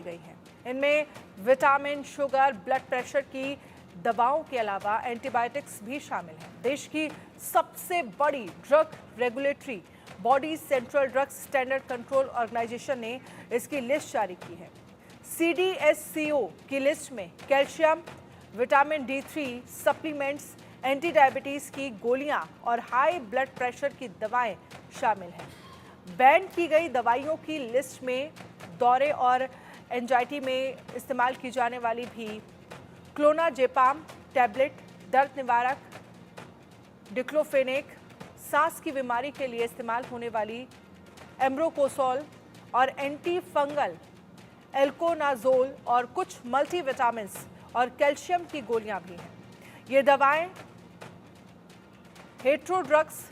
गई हैं। इनमें विटामिन, शुगर, ब्लड प्रेशर की दवाओं के अलावा एंटीबायोटिक्स भी शामिल हैं। देश की सबसे बड़ी drug regulatory body central drugs standard control organisation ने इसकी लिस्ट जारी की है। CDSCO की लिस्ट में calcium, vitamin D3 supplements, anti diabetes की गोलियां और हाई ब्लड प्रेशर की दवाएं शामिल हैं। बैन की गई दवाइयों की लिस्ट में दौरे और एंजाइटी में इस्तेमाल की जाने वाली भी क्लोनाजेपाम टैबलेट, दर्द निवारक डिक्लोफेनेक, सांस की बीमारी के लिए इस्तेमाल होने वाली एम्ब्रोकोसोल और एंटी फंगल एल्कोनाजोल और कुछ मल्टीविटामिन्स और कैल्शियम की गोलियां भी हैं। ये दवाएं hetero drugs,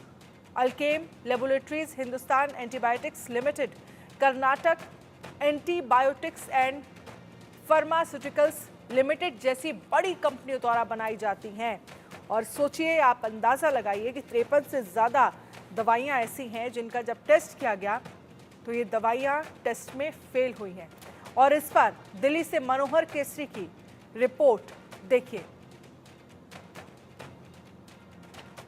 Alkem laboratories, Hindustan antibiotics limited, Karnataka antibiotics and pharmaceuticals limited जैसी बड़ी कंपनियों द्वारा बनाई जाती हैं। और सोचिए, आप अंदाज़ा लगाइए कि 53 से ज़्यादा दवाइयाँ ऐसी हैं जिनका जब टेस्ट किया गया तो ये दवाइयाँ टेस्ट में फेल हुई हैं। और इस पर दिल्ली से मनोहर केसरी की रिपोर्ट देखिए।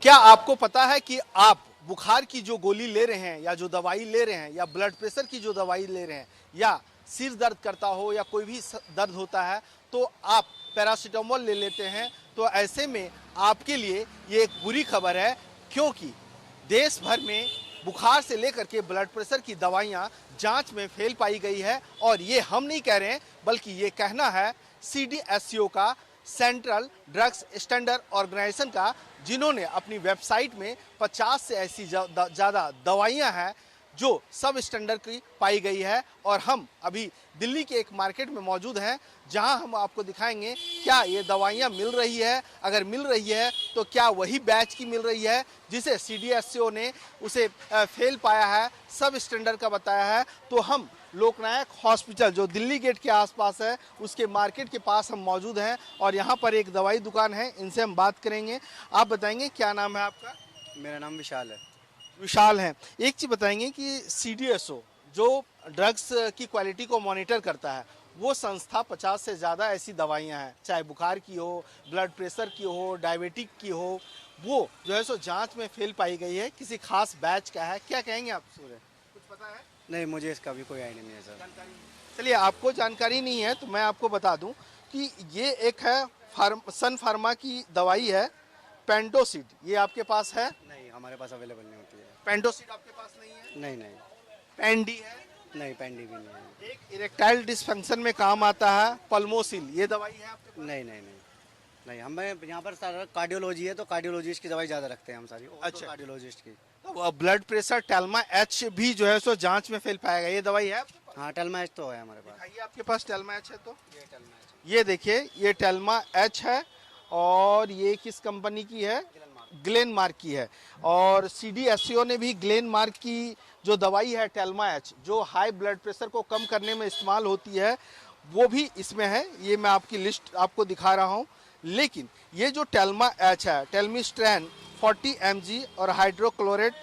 क्या आपको पता है कि आप बुखार की जो गोली ले रहे हैं या जो दवाई ले रहे हैं या ब्लड प्रेशर की जो दवाई ले रहे हैं या सिर दर्द करता हो या कोई भी दर्द होता है तो आप पैरासीटामोल ले लेते हैं, तो ऐसे में आपके लिए ये एक बुरी खबर है, क्योंकि देश भर में बुखार से लेकर के ब्लड प्रेशर की दवाइयाँ जांच में फेल पाई गई है। और ये हम नहीं कह रहे हैं, बल्कि ये कहना है CDSCO का, सेंट्रल ड्रग्स स्टैंडर्ड ऑर्गेनाइजेशन का, जिन्होंने अपनी वेबसाइट में 50 से ऐसी ज़्यादा दवाइयां हैं जो सब स्टैंडर्ड की पाई गई है। और हम अभी दिल्ली के एक मार्केट में मौजूद हैं, जहां हम आपको दिखाएंगे क्या ये दवाइयां मिल रही है, अगर मिल रही है तो क्या वही बैच की मिल रही है जिसे CDSCO ने उसे फेल पाया है, सब स्टैंडर्ड का बताया है। तो हम लोकनायक हॉस्पिटल जो दिल्ली गेट के आसपास है, उसके मार्केट के पास हम मौजूद हैं और यहाँ पर एक दवाई दुकान है, इनसे हम बात करेंगे। आप बताएंगे क्या नाम है आपका? मेरा नाम विशाल है। विशाल है। एक चीज़ बताएंगे कि CDSCO जो ड्रग्स की क्वालिटी को मॉनिटर करता है, वो संस्था 50 से ज़्यादा ऐसी दवाइयाँ हैं, चाहे बुखार की हो, ब्लड प्रेशर की हो, डायबिटिक की हो, वो जो है सो जांच में फेल पाई गई है। किसी खास बैच का है, क्या कहेंगे आप सूर्य? कुछ पता है? नहीं, मुझे इसका भी कोई आइडिया नहीं है सर। चलिए, आपको जानकारी नहीं है तो मैं आपको बता दूं कि ये एक है सन फार्मा की दवाई है, पेंटोसिड। ये आपके पास है? नहीं, हमारे पास अवेलेबल नहीं होती है। पेंटोसिड आपके पास नहीं है? नहीं नहीं। पेंडी है? नहीं, पेंडी भी नहीं है। एक इरेक्टाइल डिसफंक्शन में काम आता है, पल्मोसिल, ये दवाई है आपके पास? नहीं नहीं नहीं नहीं, हमें यहाँ पर सारा कार्डियोलॉजी है तो कार्डियोलॉजिस्ट की दवाई ज़्यादा रखते हैं हम सारी। अच्छा। कार्डियोलॉजिस्ट की। तो ब्लड प्रेशर टेल्मा H भी जो है सो जांच में फेल पाएगा, ये दवाई है आपके पास? हाँ, टेल्मा एच तो है हमारे पास। दिखाइए, आपके पास टेल्मा H है तो? ये टेल्मा एच, ये देखिए, ये टेल्मा H है और ये किस कंपनी की है? ग्लेनमार्क की है। और CDSCO ने भी ग्लेनमार्क की जो दवाई है टेल्मा H, जो हाई ब्लड प्रेशर को कम करने में इस्तेमाल होती है, वो भी इसमें है। ये मैं आपकी लिस्ट आपको दिखा रहा हूँ। लेकिन ये जो टेल्मा H है, टेल्मिस्ट्रैन 40 mg और हाइड्रोक्लोरेट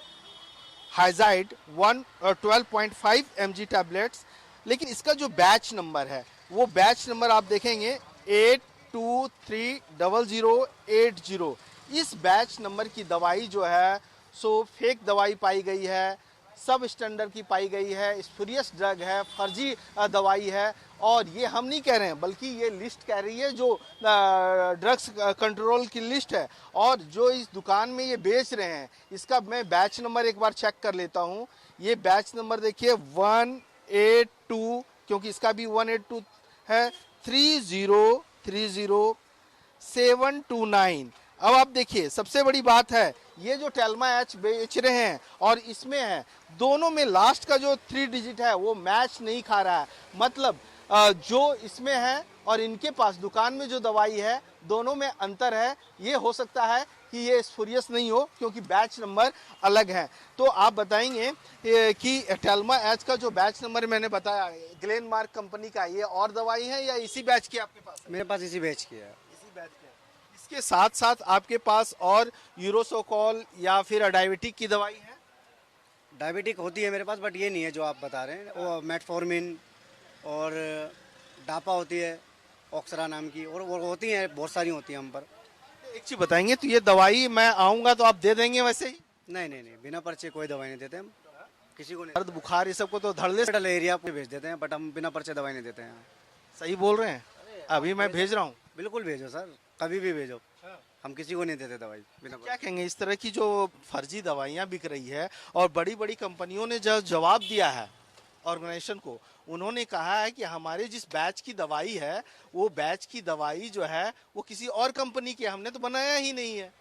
हाइजाइड 12.5 mg टैबलेट्स। लेकिन इसका जो बैच नंबर है, वो बैच नंबर आप देखेंगे 823080। इस बैच नंबर की दवाई जो है सो फेक दवाई पाई गई है, सब स्टैंडर्ड की पाई गई है, स्पूरियस ड्रग है, फर्जी दवाई है। और ये हम नहीं कह रहे हैं, बल्कि ये लिस्ट कह रही है, जो ड्रग्स कंट्रोल की लिस्ट है। और जो इस दुकान में ये बेच रहे हैं, इसका मैं बैच नंबर एक बार चेक कर लेता हूँ। ये बैच नंबर देखिए 182, क्योंकि इसका भी 182 है, 3030729। अब आप देखिए, सबसे बड़ी बात है, ये जो टेल्मा H बेच रहे हैं और इसमें है, दोनों में लास्ट का जो 3 डिजिट है वो मैच नहीं खा रहा है। मतलब जो इसमें है और इनके पास दुकान में जो दवाई है, दोनों में अंतर है। ये हो सकता है कि ये स्पूरियस नहीं हो, क्योंकि बैच नंबर अलग है। तो आप बताएंगे कि टेल्मा H का जो बैच नंबर मैंने बताया, ग्लेनमार्क कंपनी का, ये और दवाई है या इसी बैच की आपके पास? मेरे पास इसी बैच की है। इसी बैच की। इसके साथ साथ आपके पास और यूरोसोकॉल या फिर डायबिटिक की दवाई है? डायबिटिक होती है मेरे पास, बट ये नहीं है जो आप बता रहे हैं। वो मेटफॉर्मिन और नापा होती है, ऑक्सरा नाम की, और वो होती हैं, बहुत सारी होती हैं हम पर। एक चीज बताएंगे, तो ये दवाई मैं आऊंगा तो आप दे देंगे वैसे ही? नहीं नहीं नहीं, बिना पर्चे कोई दवाई नहीं देते हम किसी को नहीं। दर्द बुखार ये सब को तो धड़ल्ले से हॉस्पिटल एरिया पे भेज देते हैं, बट हम बिना पर्चे दवाई नहीं देते हैं। सही बोल रहे हैं? अभी मैं भेज रहा हूँ। बिल्कुल भेजो सर, कभी भी भेजो, हम किसी को नहीं देते दवाई बिना क्या कहेंगे इस तरह की जो फर्जी दवाइयाँ बिक रही है, और बड़ी बड़ी कंपनियों ने जो जवाब दिया है ऑर्गेनाइजेशन को, उन्होंने कहा है कि हमारे जिस बैच की दवाई है, वो बैच की दवाई जो है वो किसी और कंपनी की है, हमने तो बनाया ही नहीं है।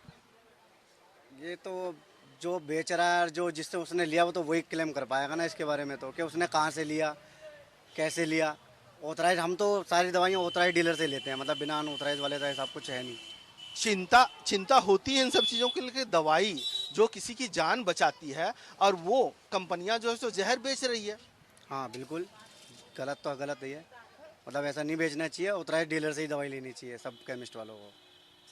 ये तो जो बेच रहा है, जो जिससे उसने लिया, वो तो वही क्लेम कर पाएगा ना इसके बारे में, तो कि उसने कहाँ से लिया, कैसे लिया। ऑथराइज, हम तो सारी दवाइयाँ ऑथराइज डीलर से लेते हैं, मतलब बिना अनऑथराइज वाले तो ऐसा कुछ है नहीं। चिंता होती है इन सब चीज़ों के लिए, दवाई जो किसी की जान बचाती है और वो कंपनियां जो है सो जहर बेच रही है। हाँ बिल्कुल, गलत तो गलत ही है, मतलब ऐसा नहीं बेचना चाहिए, ऑथराइज डीलर से ही दवाई लेनी चाहिए सब केमिस्ट वालों को।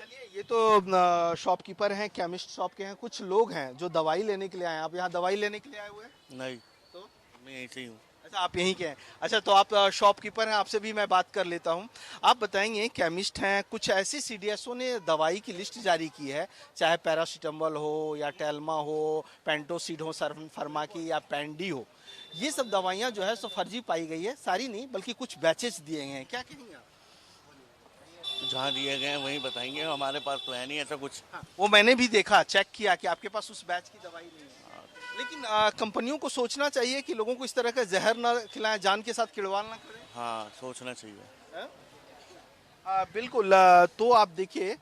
चलिए, ये तो शॉपकीपर हैं, केमिस्ट शॉप के हैं, कुछ लोग हैं जो दवाई लेने के लिए आए हैं। आप यहाँ दवाई लेने के लिए आए हुए हैं? नहीं, तो मैं यहीं से ही हूँ। अच्छा, आप यहीं के हैं। अच्छा, तो आप शॉपकीपर हैं, आपसे भी मैं बात कर लेता हूँ। आप बताएंगे, केमिस्ट हैं, कुछ ऐसी सीडीएसओ ने दवाई की लिस्ट जारी की है, चाहे पैरासीटामोल हो या टेल्मा हो, पेंटोसिड हो, फर्मा की, या पेंडी हो, ये सब दवाइयाँ जो है सो फर्जी पाई गई है। सारी नहीं, बल्कि कुछ बैचेस दिए गए हैं। क्या कहेंगे आप? जहाँ दिए गए हैं वहीं बताएंगे, हमारे पास तो है नहीं ऐसा कुछ। वो मैंने भी देखा, चेक किया कि आपके पास उस बैच की दवाई नहीं है। लेकिन कंपनियों को सोचना चाहिए कि लोगों को इस तरह का जहर ना खिलाएं, जान के साथ खिलवाड़ ना करें। हाँ, सोचना चाहिए। बिल्कुल। तो आप देखिए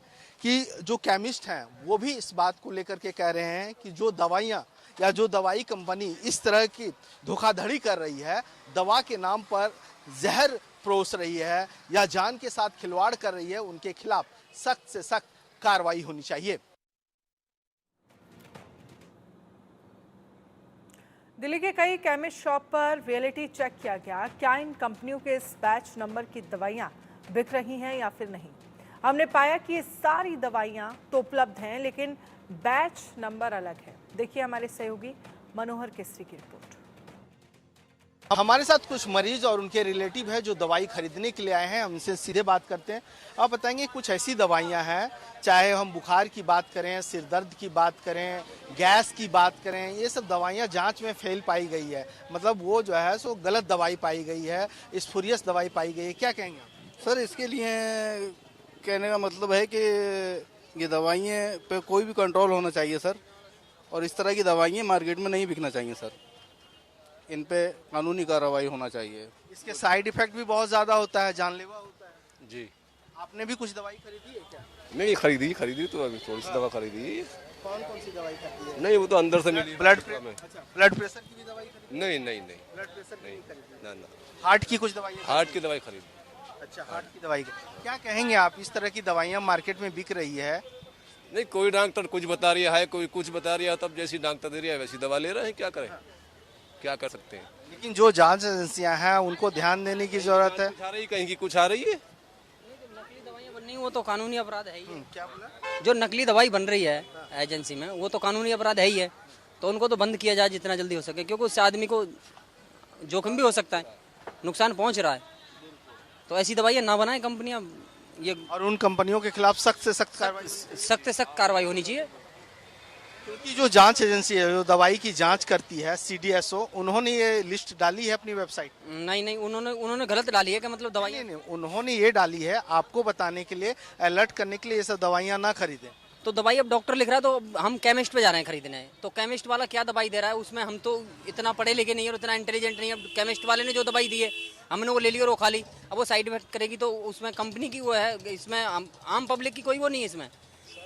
कि जो केमिस्ट हैं वो भी इस बात को लेकर के कह रहे हैं कि जो दवाइयाँ या जो दवाई कंपनी इस तरह की धोखाधड़ी कर रही है, दवा के नाम पर जहर परोस रही है या जान के साथ खिलवाड़ कर रही है, उनके खिलाफ सख्त से सख्त कार्रवाई होनी चाहिए। दिल्ली के कई केमिस्ट शॉप पर रियलिटी चेक किया गया, क्या इन कंपनियों के इस बैच नंबर की दवाइयां बिक रही हैं या फिर नहीं। हमने पाया कि ये सारी दवाइयां तो उपलब्ध हैं, लेकिन बैच नंबर अलग है। देखिए हमारे सहयोगी मनोहर केसरी की रिपोर्ट। हमारे साथ कुछ मरीज और उनके रिलेटिव है जो दवाई खरीदने के लिए आए हैं, हम उनसे सीधे बात करते हैं। आप बताएंगे, कुछ ऐसी दवाइयां हैं, चाहे हम बुखार की बात करें, सिर दर्द की बात करें, गैस की बात करें, ये सब दवाइयां जांच में फेल पाई गई है, मतलब वो जो है सो गलत दवाई पाई गई है, स्पूरियस दवाई पाई गई है। क्या कहेंगे आप? सर, इसके लिए कहने का मतलब है कि ये दवाइयाँ पे कोई भी कंट्रोल होना चाहिए सर, और इस तरह की दवाइयाँ मार्केट में नहीं बिकना चाहिए सर, इन पे कानूनी कार्रवाई होना चाहिए। इसके साइड इफेक्ट भी बहुत ज्यादा होता है, जानलेवा होता है। जी, आपने भी कुछ दवाई खरीदी है क्या? नहीं, खरीदी तो अभी थोड़ी सी दवा खरीदी। कौन कौन सी दवाई खरीदी है? नहीं, वो तो अंदर से मिली। ब्लड में ब्लड प्रेशर की भी दवाई खरीदी? नहीं, ब्लड प्रेशर की नहीं खरीदी? ना। हार्ट की कुछ दवाई? हार्ट की दवाई खरीदी। अच्छा, हार्ट की दवाई। क्या कहेंगे आप, इस तरह की दवाइयाँ मार्केट में बिक रही है? नहीं, कोई डॉक्टर कुछ बता रही है, कोई कुछ बता रही है, तब जैसी डॉक्टर दे रही है वैसी दवा ले रहे हैं। क्या करें, क्या कर सकते हैं। लेकिन जो जांच एजेंसियां हैं उनको ध्यान देने की जरूरत है। कुछ आ रही, कहीं की कुछ आ रही है। नकली दवाइयाँ बन रही वो तो कानूनी अपराध है ही। क्या बोला? जो नकली दवाई बन रही है एजेंसी में, वो तो कानूनी अपराध है ही है, तो उनको तो बंद किया जाए जितना जल्दी हो सके, क्योंकि उससे आदमी को जोखिम भी हो सकता है, नुकसान पहुंच रहा है। तो ऐसी दवाइयाँ ना बनाएं कंपनियां, ये और उन कंपनियों के खिलाफ सख्त से सख्त कार्रवाई, सख्त से सख्त कार्रवाई होनी चाहिए। क्योंकि जो जांच एजेंसी है जो दवाई की जांच करती है, सीडीएसओ, उन्होंने ये लिस्ट डाली है अपनी वेबसाइट। नहीं, उन्होंने गलत डाली है कि मतलब दवाई नहीं, उन्होंने ये डाली है आपको बताने के लिए, अलर्ट करने के लिए, ये सब दवाइयाँ ना खरीदें। तो दवाई अब डॉक्टर लिख रहा है तो हम केमिस्ट पे जा रहे हैं खरीदने, तो केमिस्ट वाला क्या दवाई दे रहा है, उसमें हम तो इतना पढ़े लिखे नहीं है और इतना इंटेलिजेंट नहीं है। केमिस्ट वाले ने जो दवाई दी है हमने वो ले ली और वो खा ली, अब वो साइड इफेक्ट करेगी तो उसमें कंपनी की वो है, इसमें आम पब्लिक की कोई वो नहीं है इसमें।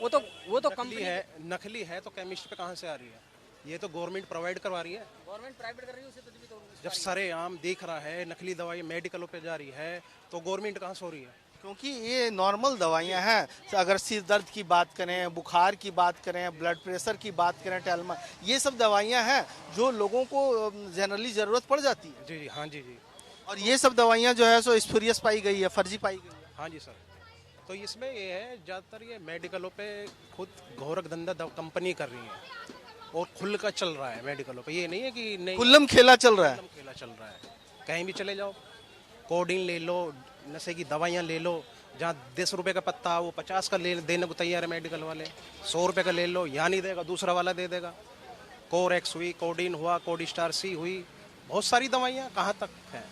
वो तो कंपनी है, नकली है तो केमिस्ट पे कहाँ से आ रही है? ये तो गवर्नमेंट प्रोवाइड करवा रही है। गवर्नमेंट प्राइवेट कर रही है उसे तो जब सरेआम देख रहा है नकली दवाई मेडिकलों पे जा रही है, तो गवर्नमेंट कहाँ से हो रही है? क्योंकि ये नॉर्मल दवाइयाँ हैं। अगर सिर दर्द की बात करें, बुखार की बात करें, ब्लड प्रेशर की बात करें, टेल्मा, ये सब दवाइयाँ हैं जो लोगों को जनरली ज़रूरत पड़ जाती है। जी, हाँ जी। और ये सब दवाइयाँ जो है सो स्पूरियस पाई गई है, फर्जी पाई गई है। हाँ जी सर, तो इसमें ये है ज़्यादातर ये मेडिकलों पे खुद घोरक धंधा कंपनी कर रही है और खुल का चल रहा है मेडिकलों पे। ये नहीं है कि नहीं, खुल्लम खेला चल रहा है। खेला चल रहा है, कहीं भी चले जाओ, कोडिन ले लो, नशे की दवाइयाँ ले लो, जहाँ 10 रुपए का पत्ता वो 50 का ले देने को तैयार है मेडिकल वाले। 100 रुपए का ले लो, यहाँ नहीं देगा, दूसरा वाला दे देगा। कोरेक्स हुई, कोडीन हुआ, कोडिस्टार सी हुई, बहुत सारी दवाइयाँ कहाँ तक हैं।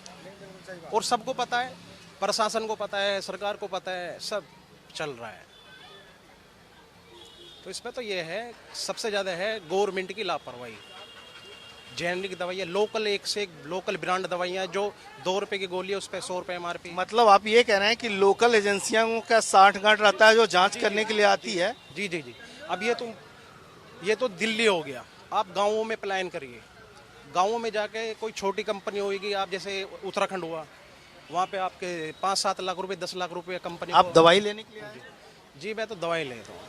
और सबको पता है, प्रशासन को पता है, सरकार को पता है, सब चल रहा है। तो इसमें तो ये है, सबसे ज़्यादा है गवर्नमेंट की लापरवाही। जेनरिक दवाइयाँ, लोकल एक से एक लोकल ब्रांड दवाइयाँ, जो 2 रुपए की गोली है उस पर 100 रुपए MRP। मतलब आप ये कह रहे हैं कि लोकल एजेंसियों का साठ गांठ रहता है जो जांच करने के लिए आती है। जी जी जी। अब ये तो दिल्ली हो गया। आप गाँवों में प्लान करिए, गाँवों में जाके कोई छोटी कंपनी होगी, आप जैसे उत्तराखंड हुआ, वहाँ पे आपके 5-7 लाख रुपए 10 लाख रुपए कंपनी आप दवाई लेने के लिए आए? जी मैं तो दवाई लेता हूँ,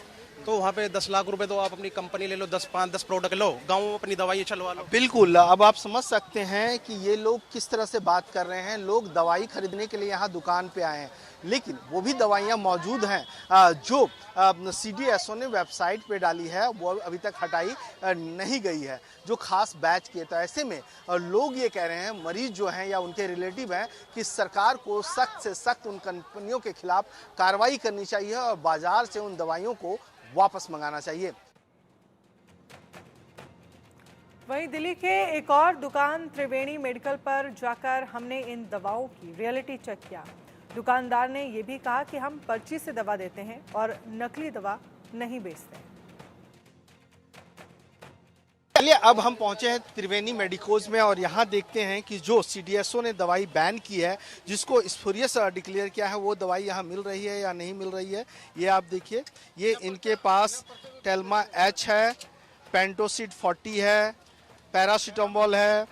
तो वहाँ पे 10 लाख रुपए तो आप अपनी कंपनी ले लो, 10 प्रोडक्ट लो, गाँव में अपनी दवाई चलवा लो। बिल्कुल, अब आप समझ सकते हैं कि ये लोग किस तरह से बात कर रहे हैं। लोग दवाई खरीदने के लिए यहाँ दुकान पे आए हैं, लेकिन वो भी दवाइयाँ मौजूद हैं जो CDSO ने वेबसाइट पे डाली है, वो अभी तक हटाई नहीं गई है, जो खास बैच किए। तो ऐसे में लोग ये कह रहे हैं, मरीज जो हैं या उनके रिलेटिव हैं, कि सरकार को सख्त से सख्त उन कंपनियों के खिलाफ कार्रवाई करनी चाहिए और बाजार से उन दवाइयों को वापस मंगाना चाहिए। वहीं दिल्ली के एक और दुकान त्रिवेणी मेडिकल पर जाकर हमने इन दवाओं की रियलिटी चेक किया। दुकानदार ने यह भी कहा कि हम पर्ची से दवा देते हैं और नकली दवा नहीं बेचते हैं। चलिए, अब हम पहुंचे हैं त्रिवेणी मेडिकोज में और यहाँ देखते हैं कि जो CDSO ने दवाई बैन की है, जिसको स्पूरियस डिक्लेयर किया है, वो दवाई यहाँ मिल रही है या नहीं मिल रही है। ये आप देखिए, ये इनके पास टेल्मा H है, पेंटोसिड 40 है, पैरासीटामोल है,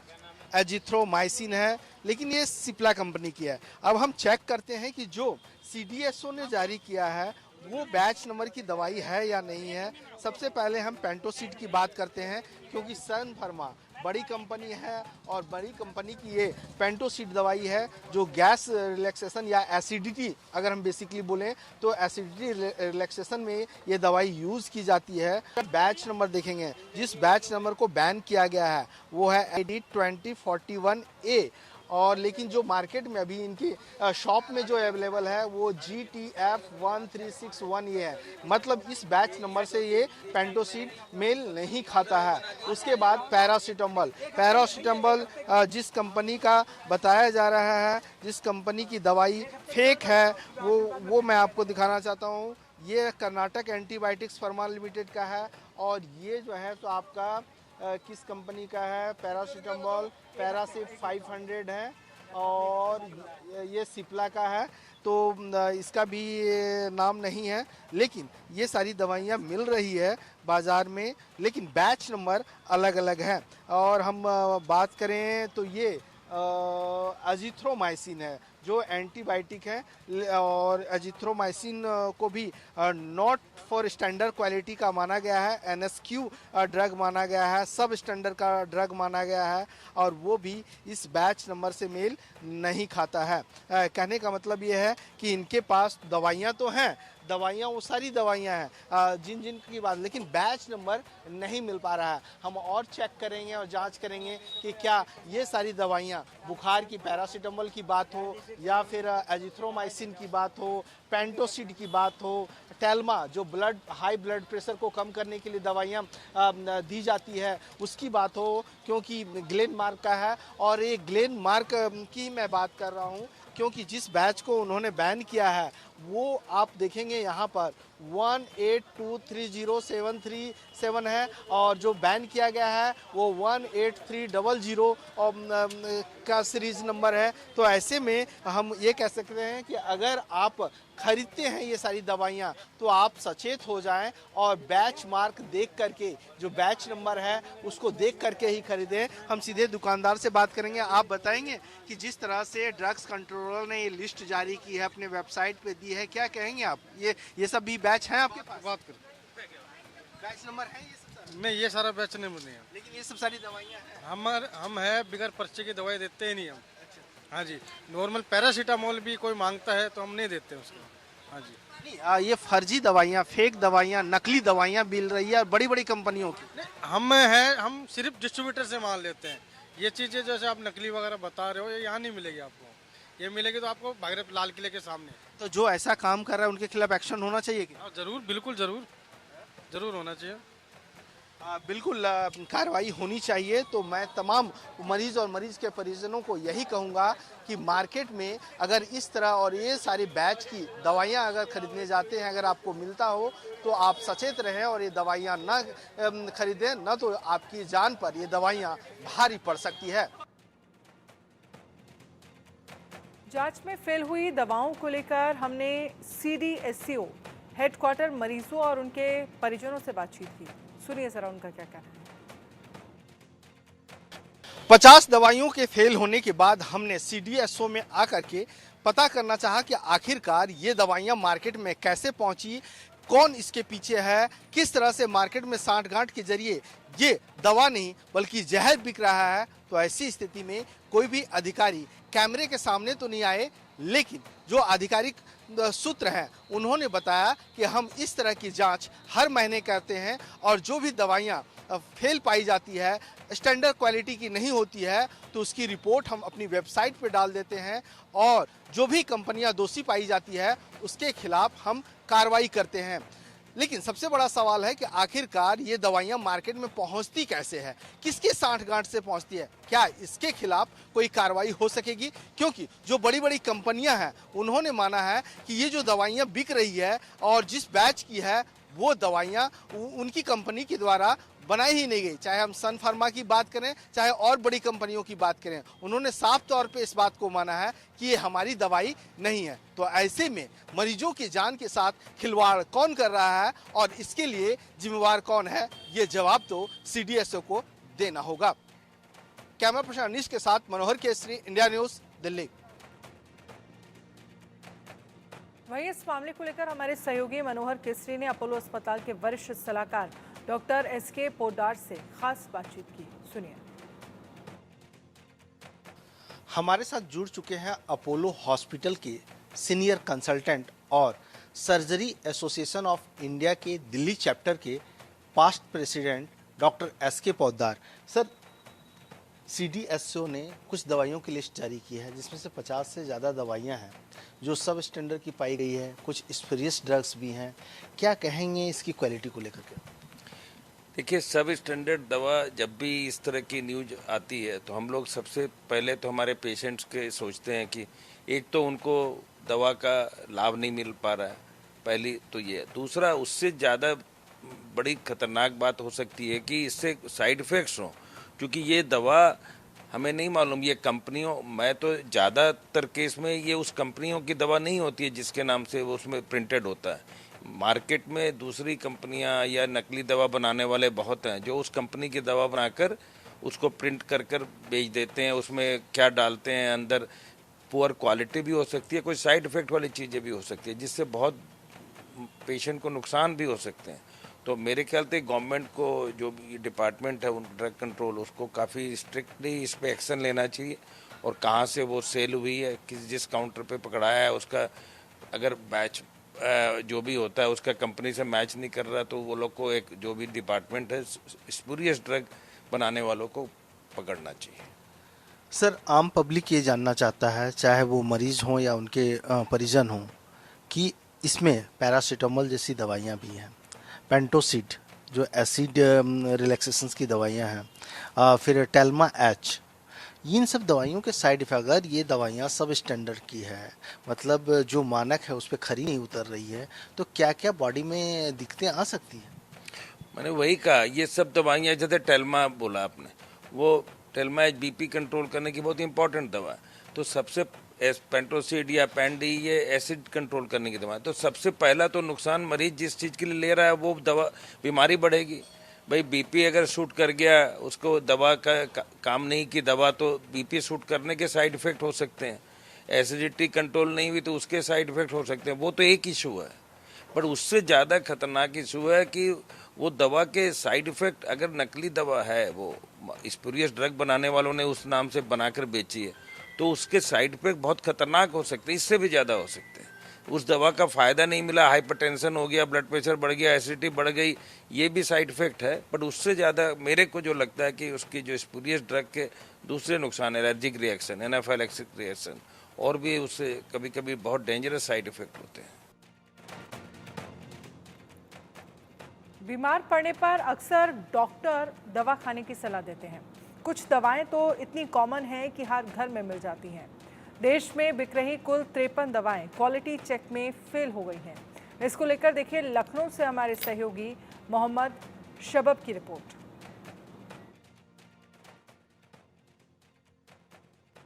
एजिथ्रोमाइसिन है, लेकिन ये सिप्ला कंपनी की है। अब हम चेक करते हैं कि जो CDSO ने जारी किया है वो बैच नंबर की दवाई है या नहीं है। सबसे पहले हम पेंटोसिड की बात करते हैं, क्योंकि सन फार्मा बड़ी कंपनी है और बड़ी कंपनी की ये पेंटोसिड दवाई है जो गैस रिलैक्सेशन या एसिडिटी, अगर हम बेसिकली बोलें तो एसिडिटी रिलैक्सेशन में ये दवाई यूज़ की जाती है। बैच नंबर देखेंगे, जिस बैच नंबर को बैन किया गया है वो है ID 2041A, और लेकिन जो मार्केट में अभी इनकी शॉप में जो अवेलेबल है वो GTF 1361 ये है। मतलब इस बैच नंबर से ये पेंटोसिड मेल नहीं खाता है। उसके बाद पैरासीटामोल जिस कंपनी का बताया जा रहा है, जिस कंपनी की दवाई फेक है, वो मैं आपको दिखाना चाहता हूँ। ये कर्नाटक एंटीबायोटिक्स फार्मा लिमिटेड का है और ये जो है तो आपका किस कंपनी का है, पैरासीटामोल पैरासिप 500 है और ये सिप्ला का है, तो इसका भी नाम नहीं है। लेकिन ये सारी दवाइयाँ मिल रही है बाज़ार में, लेकिन बैच नंबर अलग अलग है। और हम बात करें तो ये एजिथ्रोमाइसिन है जो एंटीबायोटिक है और एजिथ्रोमाइसिन को भी नॉट फॉर स्टैंडर्ड क्वालिटी का माना गया है, NSQ ड्रग माना गया है, सब स्टैंडर्ड का ड्रग माना गया है और वो भी इस बैच नंबर से मेल नहीं खाता है। कहने का मतलब ये है कि इनके पास दवाइयाँ तो हैं, दवाइयाँ वो सारी दवाइयाँ हैं जिन की बात, लेकिन बैच नंबर नहीं मिल पा रहा है। हम और चेक करेंगे और जांच करेंगे कि क्या ये सारी दवाइयाँ, बुखार की पैरासीटामोल की बात हो या फिर एजिथ्रोमाइसिन की बात हो, पेंटोसिड की बात हो, टेल्मा जो हाई ब्लड प्रेशर को कम करने के लिए दवाइयाँ दी जाती है उसकी बात हो, क्योंकि ग्लेनमार्क का है। और ये ग्लेनमार्क की मैं बात कर रहा हूँ क्योंकि जिस बैच को उन्होंने बैन किया है वो आप देखेंगे यहाँ पर 1823073 है और जो बैन किया गया है वो 18300 का सीरीज नंबर है। तो ऐसे में हम ये कह सकते हैं कि अगर आप खरीदते हैं ये सारी दवाइयाँ तो आप सचेत हो जाएं और बैच मार्क देख करके, जो बैच नंबर है उसको देख करके ही खरीदें। हम सीधे दुकानदार से बात करेंगे। आप बताएंगे कि जिस तरह से ड्रग्स कंट्रोलर ने ये लिस्ट जारी की है, अपने वेबसाइट पे दी है, क्या कहेंगे आप? ये सब भी बैच हैं आपके पास? बात करें, बैच नंबर है ये सब? नहीं, ये सारा बैच नहीं बने हैं, लेकिन ये सब सारी दवाइयाँ हैं। हम है बिगर पर्चे की दवाई देते ही नहीं हम। हाँ जी, नॉर्मल पैरासीटामोल भी कोई मांगता है तो हम नहीं देते उसको। हाँ जी, नहीं, ये फर्जी दवाइयाँ, फेक दवाइयाँ, नकली दवाइयाँ मिल रही है बड़ी बड़ी कंपनियों की। हम सिर्फ डिस्ट्रीब्यूटर से माल लेते हैं। ये चीज़ें जैसे आप नकली वगैरह बता रहे हो ये यहाँ नहीं मिलेगी आपको। ये मिलेगी तो आपको भागरे लाल किले के सामने। तो जो ऐसा काम कर रहा है उनके खिलाफ एक्शन होना चाहिए कि? हाँ जरूर, बिल्कुल जरूर, जरूर होना चाहिए। बिल्कुल कार्रवाई होनी चाहिए। तो मैं तमाम मरीज और मरीज के परिजनों को यही कहूँगा कि मार्केट में अगर इस तरह और ये सारी बैच की दवाइयाँ अगर खरीदने जाते हैं, अगर आपको मिलता हो तो आप सचेत रहें और ये दवाइयाँ ना खरीदें, न तो आपकी जान पर ये दवाइयाँ भारी पड़ सकती है। जांच में फेल हुई दवाओं को लेकर हमने CDSCO हेडक्वार्टर मरीजों और उनके परिजनों से बातचीत की। सुनिए जरा उनका क्या कहना है। 50 दवाइयों के फेल होने के बाद हमने CDSCO में आकर के पता करना चाहा कि आखिरकार ये दवाइयां मार्केट में कैसे पहुंची, कौन इसके पीछे है, किस तरह से मार्केट में सांठगांठ के जरिए ये दवा नहीं बल्कि जहर बिक रहा है। तो ऐसी स्थिति में कोई भी अधिकारी कैमरे के सामने तो नहीं आए, लेकिन जो आधिकारिक सूत्र हैं उन्होंने बताया कि हम इस तरह की जांच हर महीने करते हैं और जो भी दवाइयां फेल पाई जाती है, स्टैंडर्ड क्वालिटी की नहीं होती है, तो उसकी रिपोर्ट हम अपनी वेबसाइट पे डाल देते हैं और जो भी कंपनियां दोषी पाई जाती है उसके खिलाफ हम कार्रवाई करते हैं। लेकिन सबसे बड़ा सवाल है कि आखिरकार ये दवाइयां मार्केट में पहुंचती कैसे है, किसके सांठगांठ से पहुंचती है, क्या इसके खिलाफ कोई कार्रवाई हो सकेगी? क्योंकि जो बड़ी बड़ी कंपनियां हैं उन्होंने माना है कि ये जो दवाइयां बिक रही है और जिस बैच की है वो दवाइयां उनकी कंपनी के द्वारा बनाई ही नहीं गई। चाहे हम सन फार्मा की बात करें, चाहे और बड़ी कंपनियों की बात करें, उन्होंने साफ तौर पे इस बात को माना है कि ये हमारी दवाई नहीं है। तो ऐसे में मरीजों की जान के साथ खिलवाड़ कौन कर रहा है और इसके लिए जिम्मेवार कौन है, ये जवाब तो CDSCO को देना होगा। कैमरा पर्सन अनिश के साथ मनोहर केसरी, इंडिया न्यूज, दिल्ली। वहीं इस मामले को लेकर हमारे सहयोगी मनोहर केसरी ने अपोलो अस्पताल के वरिष्ठ सलाहकार डॉक्टर SK पोद्दार से खास बातचीत की। सुनिए। हमारे साथ जुड़ चुके हैं अपोलो हॉस्पिटल के सीनियर कंसल्टेंट और सर्जरी एसोसिएशन ऑफ इंडिया के दिल्ली चैप्टर के past president doctor SK Poddar. Sir, CDSCO ने कुछ दवाइयों की लिस्ट जारी की है जिसमें से 50 से ज़्यादा दवाइयां हैं जो सब स्टैंडर्ड की पाई गई है, कुछ स्पेरियस ड्रग्स भी हैं। क्या कहेंगे इसकी क्वालिटी को लेकर के? देखिए, सब स्टैंडर्ड दवा जब भी इस तरह की न्यूज आती है तो हम लोग सबसे पहले तो हमारे पेशेंट्स के सोचते हैं कि एक तो उनको दवा का लाभ नहीं मिल पा रहा है, पहली तो ये। दूसरा, उससे ज़्यादा बड़ी खतरनाक बात हो सकती है कि इससे साइड इफ़ेक्ट्स हों, क्योंकि ये दवा हमें नहीं मालूम, ये कंपनियों, मैं तो ज़्यादातर केस में ये उस कंपनियों की दवा नहीं होती है जिसके नाम से वो उसमें प्रिंटेड होता है। मार्केट में दूसरी कंपनियां या नकली दवा बनाने वाले बहुत हैं जो उस कंपनी की दवा बनाकर उसको प्रिंट कर कर बेच देते हैं। उसमें क्या डालते हैं अंदर, पुअर क्वालिटी भी हो सकती है, कोई साइड इफ़ेक्ट वाली चीज़ें भी हो सकती है जिससे बहुत पेशेंट को नुकसान भी हो सकते हैं। तो मेरे ख्याल से गवर्नमेंट को, जो भी डिपार्टमेंट है उन ड्रग कंट्रोल, उसको काफ़ी स्ट्रिक्टली इस पर एक्शन लेना चाहिए और कहाँ से वो सेल हुई है, जिस काउंटर पे पकड़ाया है उसका अगर बैच जो भी होता है उसका कंपनी से मैच नहीं कर रहा तो वो लोग को, एक जो भी डिपार्टमेंट है स्पूरियस ड्रग बनाने वालों को पकड़ना चाहिए। सर, आम पब्लिक ये जानना चाहता है, चाहे वो मरीज हों या उनके परिजन हों, कि इसमें पैरासीटामोल जैसी दवाइयाँ भी हैं, पेंटोसिड जो एसिड रिलैक्सेशंस की दवाइयाँ हैं, फिर टेल्मा एच, इन सब दवाइयों के साइड इफेक्ट, अगर ये दवाइयाँ सब स्टैंडर्ड की है, मतलब जो मानक है उस पर खरी नहीं उतर रही है, तो क्या क्या बॉडी में दिक्कतें आ सकती हैं? मैंने वही कहा, ये सब दवाइयाँ, जैसे टेल्मा बोला आपने, वो टेल्मा BP कंट्रोल करने की बहुत इंपॉर्टेंट दवा है। तो सबसे पेंटोसिड या पेंडी, ये एसिड कंट्रोल करने की दवा है। तो सबसे पहला तो नुकसान मरीज जिस चीज़ के लिए ले रहा है वो दवा, बीमारी बढ़ेगी। भाई BP अगर शूट कर गया, उसको दवा का काम नहीं की दवा, तो BP शूट करने के साइड इफ़ेक्ट हो सकते हैं। एसिडिटी कंट्रोल नहीं हुई तो उसके साइड इफ़ेक्ट हो सकते हैं। वो तो एक इशू है, पर उससे ज़्यादा खतरनाक इशू है कि वो दवा के साइड इफ़ेक्ट, अगर नकली दवा है, वो स्पूरियस ड्रग बनाने वालों ने उस नाम से बनाकर बेची है, तो उसके साइड इफ़ेक्ट बहुत खतरनाक हो सकते हैं, इससे भी ज़्यादा हो सकते हैं। उस दवा का फ़ायदा नहीं मिला, हाइपरटेंशन हो गया, ब्लड प्रेशर बढ़ गया, एसिडिटी बढ़ गई, ये भी साइड इफ़ेक्ट है। बट उससे ज़्यादा मेरे को जो लगता है कि उसकी जो स्पूरियस ड्रग के दूसरे नुकसान, एलर्जिक रिएक्शन, एनाफाइलैक्सिस रिएक्शन और भी उससे कभी कभी बहुत डेंजरस साइड इफेक्ट होते हैं। बीमार पड़ने पर अक्सर डॉक्टर दवा खाने की सलाह देते हैं। कुछ दवाएं तो इतनी कॉमन हैं कि हर घर में मिल जाती हैं। देश में बिक रही कुल 53 दवाएं क्वालिटी चेक में फेल हो गई हैं। इसको लेकर देखिए लखनऊ से हमारे सहयोगी मोहम्मद शबब की रिपोर्ट।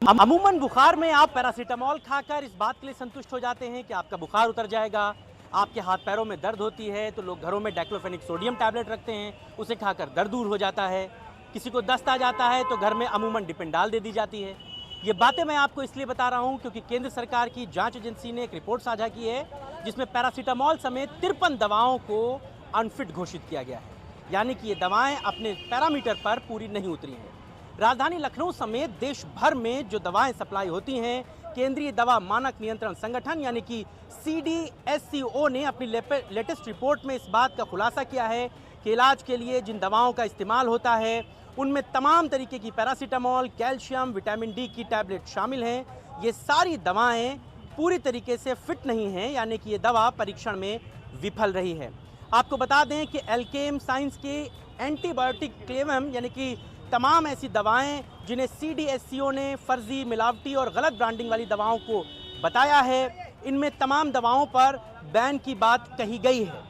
अमूमन बुखार में आप पैरासीटामोल खाकर इस बात के लिए संतुष्ट हो जाते हैं कि आपका बुखार उतर जाएगा। आपके हाथ पैरों में दर्द होती है तो लोग घरों में डाइक्लोफेनिक सोडियम टैबलेट रखते हैं, उसे खाकर दर्द दूर हो जाता है। किसी को दस्त आ जाता है तो घर में अमूमन डिपेंडाल दे दी जाती है। ये बातें मैं आपको इसलिए बता रहा हूँ क्योंकि केंद्र सरकार की जांच एजेंसी ने एक रिपोर्ट साझा की है जिसमें पैरासीटामोल समेत 53 दवाओं को अनफिट घोषित किया गया है, यानी कि ये दवाएं अपने पैरामीटर पर पूरी नहीं उतरी हैं। राजधानी लखनऊ समेत देश भर में जो दवाएं सप्लाई होती हैं, केंद्रीय दवा मानक नियंत्रण संगठन यानी कि CDSCO ने अपनी लेटेस्ट रिपोर्ट में इस बात का खुलासा किया है कि इलाज के लिए जिन दवाओं का इस्तेमाल होता है उनमें तमाम तरीके की पैरासीटामोल, कैल्शियम, विटामिन डी की टैबलेट शामिल हैं। ये सारी दवाएं पूरी तरीके से फिट नहीं हैं, यानी कि ये दवा परीक्षण में विफल रही है। आपको बता दें कि एल्केम साइंस के एंटीबायोटिक क्लेवम यानी कि तमाम ऐसी दवाएं जिन्हें CDSCO ने फर्जी, मिलावटी और गलत ब्रांडिंग वाली दवाओं को बताया है, इनमें तमाम दवाओं पर बैन की बात कही गई है।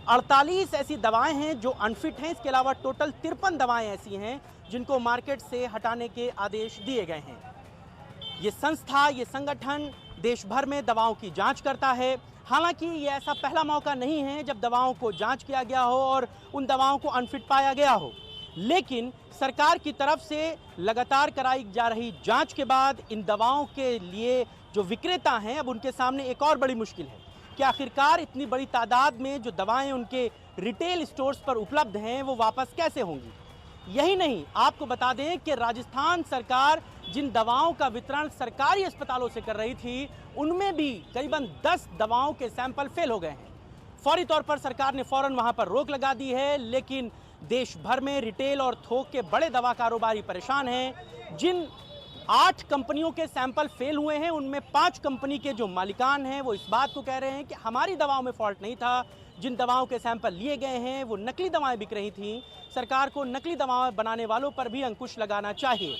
48 ऐसी दवाएं हैं जो अनफिट हैं। इसके अलावा टोटल 53 दवाएं ऐसी हैं जिनको मार्केट से हटाने के आदेश दिए गए हैं। ये संस्था, ये संगठन देश भर में दवाओं की जांच करता है। हालांकि ये ऐसा पहला मौका नहीं है जब दवाओं को जांच किया गया हो और उन दवाओं को अनफिट पाया गया हो, लेकिन सरकार की तरफ से लगातार कराई जा रही जांच के बाद इन दवाओं के लिए जो विक्रेता हैं अब उनके सामने एक और बड़ी मुश्किल है कि आखिरकार इतनी बड़ी तादाद में जो दवाएं उनके रिटेल स्टोर्स पर उपलब्ध हैं वो वापस कैसे होंगी। यही नहीं, आपको बता दें कि राजस्थान सरकार जिन दवाओं का वितरण सरकारी अस्पतालों से कर रही थी उनमें भी करीबन 10 दवाओं के सैंपल फेल हो गए हैं। फौरी तौर पर सरकार ने फौरन वहां पर रोक लगा दी है, लेकिन देश भर में रिटेल और थोक के बड़े दवा कारोबारी परेशान हैं। जिन 8 कंपनियों के सैंपल फेल हुए हैं उनमें 5 कंपनी के जो मालिकान हैं वो इस बात को कह रहे हैं कि हमारी दवाओं में फॉल्ट नहीं था, जिन दवाओं के सैंपल लिए गए हैं वो नकली दवाएं बिक रही थीं। सरकार को नकली दवाएं बनाने वालों पर भी अंकुश लगाना चाहिए।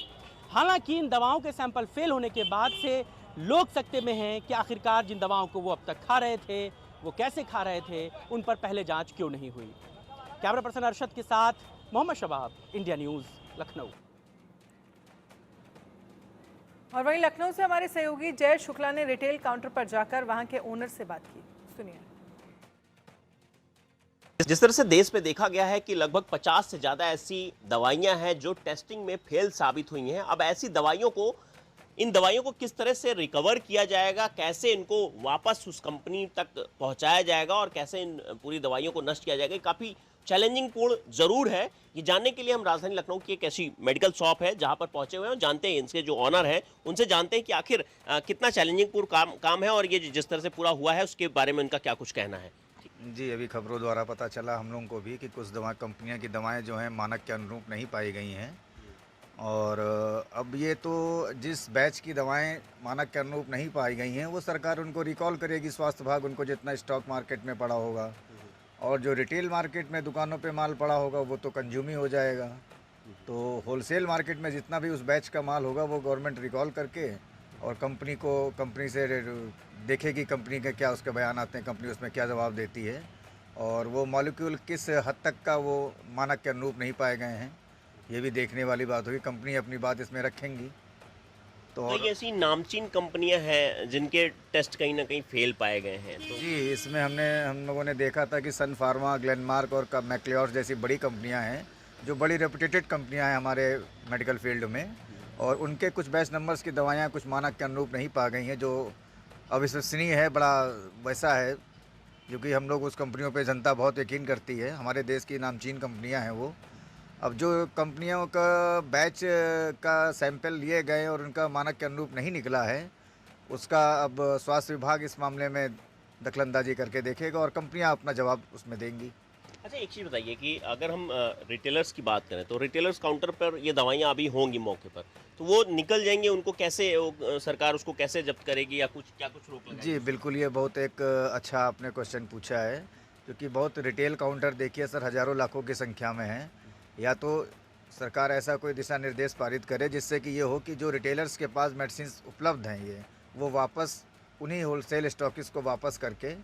हालांकि इन दवाओं के सैंपल फेल होने के बाद से लोग सकते में हैं कि आखिरकार जिन दवाओं को वो अब तक खा रहे थे वो कैसे खा रहे थे, उन पर पहले जांच क्यों नहीं हुई। कैमरा पर्सन अरशद के साथ मोहम्मद शबाब, इंडिया न्यूज़, लखनऊ। और वहीं लखनऊ से हमारे सहयोगी जय शुक्ला ने रिटेल काउंटर पर जाकर वहां के ओनर से बात की। सुनिए। जिस तरह से देश में देखा गया है कि लगभग 50 से ज़्यादा ऐसी दवाइयां हैं जो टेस्टिंग में फेल साबित हुई हैं। अब ऐसी दवाइयों को, इन दवाइयों को किस तरह से रिकवर किया जाएगा, कैसे इनको वापस उस कंपनी तक पहुंचाया जाएगा और कैसे इन पूरी दवाइयों को नष्ट किया जाएगा, काफ़ी चैलेंजिंग पूर्ण जरूर है। ये जानने के लिए हम राजधानी लखनऊ की एक ऐसी मेडिकल शॉप है जहां पर पहुंचे हुए हैं और जानते हैं इनके जो ऑनर हैं उनसे जानते हैं कि आखिर कितना चैलेंजिंग पूर्ण काम है और ये जिस तरह से पूरा हुआ है उसके बारे में उनका क्या कुछ कहना है। जी, अभी खबरों द्वारा पता चला हम लोगों को भी कि कुछ कंपनियां की दवाएं जो हैं मानक के अनुरूप नहीं पाई गई हैं और अब ये तो जिस बैच की दवाएं मानक के अनुरूप नहीं पाई गई हैं वो सरकार उनको रिकॉल करेगी, स्वास्थ्य विभाग उनको जितना स्टॉक मार्केट में पड़ा होगा और जो रिटेल मार्केट में दुकानों पे माल पड़ा होगा वो तो कंज्यूम ही हो जाएगा। तो होलसेल मार्केट में जितना भी उस बैच का माल होगा वो गवर्नमेंट रिकॉल करके और कंपनी से देखेगी कंपनी के क्या उसके बयान आते हैं, कंपनी उसमें क्या जवाब देती है और वो मॉलिक्यूल किस हद तक का वो मानक के अनुरूप नहीं पाए गए हैं ये भी देखने वाली बात होगी। कंपनी अपनी बात इसमें रखेंगी। तो ऐसी नामचीन कंपनियां हैं जिनके टेस्ट कहीं ना कहीं फेल पाए गए हैं तो जी, इसमें हम लोगों ने देखा था कि सन फार्मा, ग्लेनमार्क और मैक्लियोर जैसी बड़ी कंपनियां हैं जो बड़ी रेपुटेटेड कंपनियां हैं हमारे मेडिकल फील्ड में और उनके कुछ बैच नंबर्स की दवाइयां कुछ मानक के अनुरूप नहीं पा गई हैं जो अविश्वसनीय है, बड़ा वैसा है क्योंकि हम लोग उस कंपनियों पे जनता बहुत यकीन करती है। हमारे देश की नामचीन कंपनियां हैं वो। अब जो कंपनियों का बैच का सैंपल लिए गए और उनका मानक के अनुरूप नहीं निकला है उसका अब स्वास्थ्य विभाग इस मामले में दखलंदाजी करके देखेगा और कंपनियां अपना जवाब उसमें देंगी। अच्छा, एक चीज़ बताइए कि अगर हम रिटेलर्स की बात करें तो रिटेलर्स काउंटर पर ये दवाइयाँ अभी होंगी मौके पर, तो वो निकल जाएंगे, उनको कैसे सरकार उसको कैसे जब्त करेगी या कुछ रोक लगाएगी? जी बिल्कुल, ये बहुत एक अच्छा आपने क्वेश्चन पूछा है, क्योंकि बहुत रिटेल काउंटर देखिए सर हज़ारों लाखों की संख्या में हैं। या तो सरकार ऐसा कोई दिशा निर्देश पारित करे जिससे कि ये हो कि जो रिटेलर्स के पास मेडिसिन उपलब्ध हैं वो वापस उन्हीं होलसेल स्टॉकिस्ट को वापस करके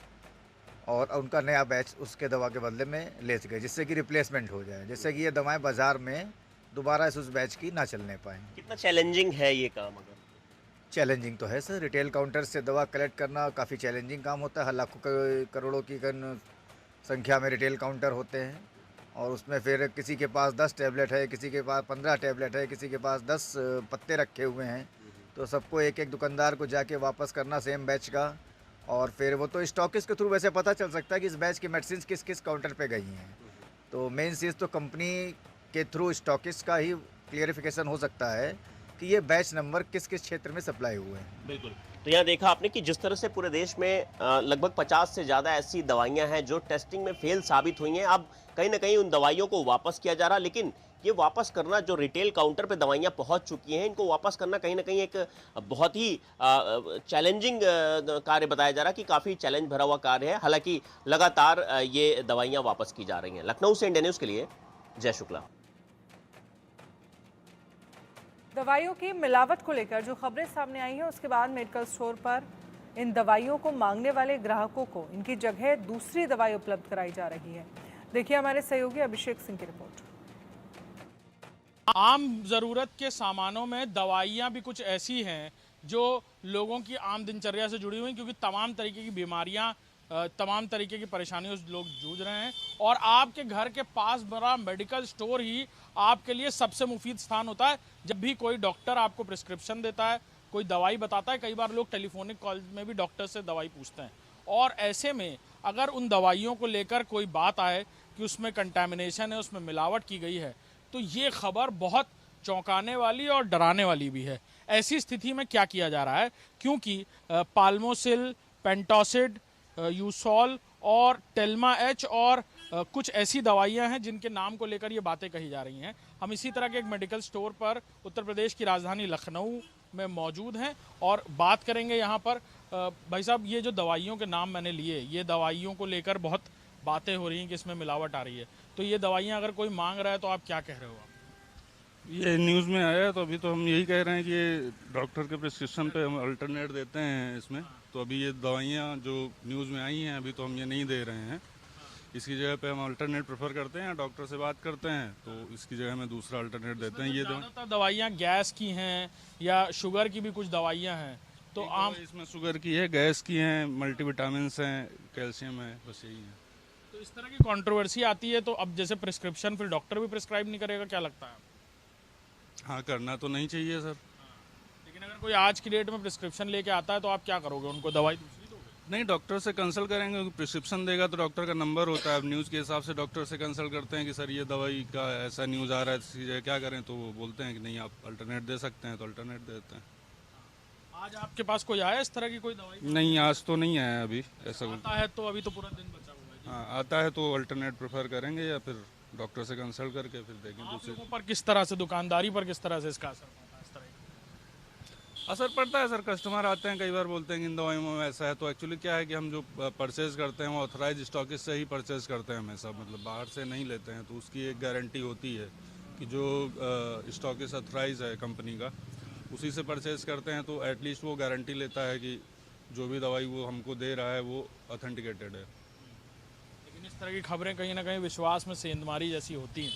और उनका नया बैच उसके दवा के बदले में ले सके, जिससे कि रिप्लेसमेंट हो जाए, जिससे कि ये दवाएं बाज़ार में दोबारा उस बैच की ना चलने पाएँ। कितना चैलेंजिंग है ये काम? अगर चैलेंजिंग तो है सर, रिटेल काउंटर से दवा कलेक्ट करना काफ़ी चैलेंजिंग काम होता है। लाखों करोड़ों की संख्या में रिटेल काउंटर होते हैं और उसमें फिर किसी के पास 10 टैबलेट है, किसी के पास 15 टैबलेट है, किसी के पास 10 पत्ते रखे हुए हैं, तो सबको एक एक दुकानदार को जाके वापस करना सेम बैच का। और फिर वो तो स्टॉकिस्ट के थ्रू वैसे पता चल सकता है कि इस बैच की मेडिसिन किस किस काउंटर पे गई हैं। तो मेन चीज़ तो कंपनी के थ्रू स्टॉकिस्ट का ही क्लियरिफिकेशन हो सकता है कि ये बैच नंबर किस किस क्षेत्र में सप्लाई हुए हैं। बिल्कुल। तो यहाँ देखा आपने कि जिस तरह से पूरे देश में लगभग 50 से ज़्यादा ऐसी दवाइयाँ हैं जो टेस्टिंग में फेल साबित हुई हैं। अब कहीं ना कहीं उन दवाइयों को वापस किया जा रहा, लेकिन ये वापस करना, जो रिटेल काउंटर पे दवाइयाँ पहुँच चुकी हैं, इनको वापस करना कहीं ना कहीं एक बहुत ही चैलेंजिंग कार्य बताया जा रहा, कि काफ़ी चैलेंज भरा हुआ कार्य है। हालांकि लगातार ये दवाइयाँ वापस की जा रही हैं। लखनऊ से इंडिया न्यूज़ के लिए जय शुक्ला। दवाइयों की मिलावट को लेकर जो खबरें सामने आई हैं, उसके बाद मेडिकल स्टोर पर इन दवाइयों को मांगने वाले ग्राहकों को इनकी जगह दूसरी दवाई उपलब्ध कराई जा रही है। देखिए हमारे सहयोगी अभिषेक सिंह की रिपोर्ट। आम ज़रूरत के सामानों में दवाइयाँ भी कुछ ऐसी हैं जो लोगों की आम दिनचर्या से जुड़ी हुई, क्योंकि तमाम तरीके की बीमारियाँ, तमाम तरीके की परेशानियों से लोग जूझ रहे हैं और आपके घर के पास बड़ा मेडिकल स्टोर ही आपके लिए सबसे मुफीद स्थान होता है। जब भी कोई डॉक्टर आपको प्रिस्क्रिप्शन देता है, कोई दवाई बताता है, कई बार लोग टेलीफोनिक कॉल में भी डॉक्टर से दवाई पूछते हैं, और ऐसे में अगर उन दवाइयों को लेकर कोई बात आए कि उसमें कंटैमिनेशन है, उसमें मिलावट की गई है, तो ये खबर बहुत चौंकाने वाली और डराने वाली भी है। ऐसी स्थिति में क्या किया जा रहा है, क्योंकि पाल्मोसिल, पेंटोसिड, यूसॉल और टेल्मा एच और कुछ ऐसी दवाइयां हैं जिनके नाम को लेकर ये बातें कही जा रही हैं। हम इसी तरह के एक मेडिकल स्टोर पर उत्तर प्रदेश की राजधानी लखनऊ में मौजूद हैं और बात करेंगे यहाँ पर। भाई साहब, ये जो दवाइयों के नाम मैंने लिए, ये दवाइयों को लेकर बहुत बातें हो रही हैं कि इसमें मिलावट आ रही है, तो ये दवाइयाँ अगर कोई मांग रहा है तो आप क्या कह रहे हो? ये न्यूज़ में आया है तो अभी तो हम यही कह रहे हैं कि ये डॉक्टर के प्रिस्क्रिप्शन पे हम अल्टरनेट देते हैं इसमें। तो अभी ये दवाइयाँ जो न्यूज़ में आई हैं अभी तो हम ये नहीं दे रहे हैं। इसकी जगह पे हम अल्टरनेट प्रेफर करते हैं, डॉक्टर से बात करते हैं तो इसकी जगह में दूसरा अल्टरनेट देते हैं। ये ज़्यादातर दवाइयाँ गैस की हैं या शुगर की भी कुछ दवाइयाँ हैं, तो आम इसमें शुगर की है, गैस की हैं, मल्टीविटामिन्स हैं, कैल्शियम है, बस यही है। तो इस तरह की कंट्रोवर्सी आती है, तो अब जैसे प्रिस्क्रिप्शन फिर डॉक्टर भी प्रिस्क्राइब नहीं करेगा, क्या लगता है? हाँ, करना तो नहीं चाहिए सर। लेकिन अगर कोई आज की डेट में प्रिस्क्रिप्शन लेके आता है तो आप क्या करोगे? उनको दवाई दूसरी दोगे? नहीं, डॉक्टर से कंसल्ट करेंगे। प्रिस्क्रिप्शन देगा तो डॉक्टर का नंबर होता है, अब न्यूज़ के हिसाब से डॉक्टर से कंसल्ट करते हैं कि सर ये दवाई का ऐसा न्यूज़ आ रहा है, इसकी जगह क्या करें, तो वो बोलते हैं कि नहीं आप अल्टरनेट दे सकते हैं, तो अल्टरनेट देते हैं। आज आपके पास कोई आया इस तरह की कोई दवाई? नहीं, आज तो नहीं आया अभी ऐसा। आता है तो अभी तो पूरा दिन बचा हुआ है। हाँ, आता है तो अल्टरनेट प्रेफर करेंगे या फिर डॉक्टर से कंसल्ट करके फिर देखेंगे। आप लोगों पर किस तरह से, दुकानदारी पर किस तरह से इसका असर पड़ता है? इस तरह असर पड़ता है सर। कस्टमर आते हैं, कई बार बोलते हैं कि इन दवाइयों में ऐसा है, तो एक्चुअली क्या है कि हम जो परचेज करते हैं वो ऑथराइज स्टॉकिस्ट से ही परचेज करते हैं हमेशा, मतलब बाहर से नहीं लेते हैं। तो उसकी एक गारंटी होती है कि जो स्टॉकिस्ट ऑथराइज है कंपनी का, उसी से परचेज करते हैं, तो एटलीस्ट वो गारंटी लेता है कि जो भी दवाई वो हमको दे रहा है वो ऑथेंटिकेटेड है। लेकिन इस तरह की खबरें कहीं ना कहीं विश्वास में सेंधमारी जैसी होती हैं,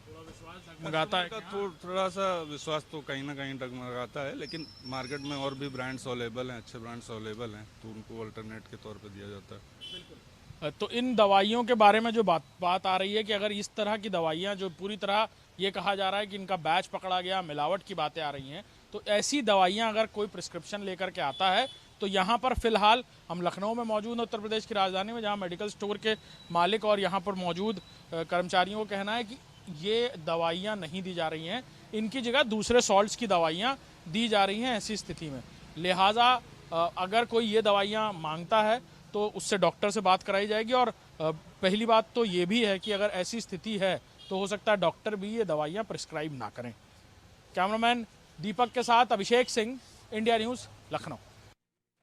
थोड़ा विश्वास डगमगाता है। थोड़ा सा विश्वास तो कहीं ना कहीं डगमगाता है, लेकिन मार्केट में और भी ब्रांड्स अवेलेबल हैं, अच्छे ब्रांड्स अवेलेबल हैं, तो उनको अल्टरनेट के तौर पर दिया जाता है। बिल्कुल। तो इन दवाइयों के बारे में जो बात आ रही है कि अगर इस तरह की दवाइयाँ जो पूरी तरह ये कहा जा रहा है कि इनका बैच पकड़ा गया, मिलावट की बातें आ रही हैं, तो ऐसी दवाइयाँ अगर कोई प्रिस्क्रिप्शन लेकर के आता है तो यहाँ पर फ़िलहाल हम लखनऊ में मौजूद हैं, उत्तर प्रदेश की राजधानी में, जहाँ मेडिकल स्टोर के मालिक और यहाँ पर मौजूद कर्मचारियों को कहना है कि ये दवाइयाँ नहीं दी जा रही हैं, इनकी जगह दूसरे सॉल्ट्स की दवाइयाँ दी जा रही हैं ऐसी स्थिति में। लिहाजा अगर कोई ये दवाइयाँ मांगता है तो उससे डॉक्टर से बात कराई जाएगी और पहली बात तो ये भी है कि अगर ऐसी स्थिति है तो हो सकता है डॉक्टर भी ये दवाइयाँ प्रिस्क्राइब ना करें। कैमरामैन दीपक के साथ अभिषेक सिंह, इंडिया न्यूज़, लखनऊ।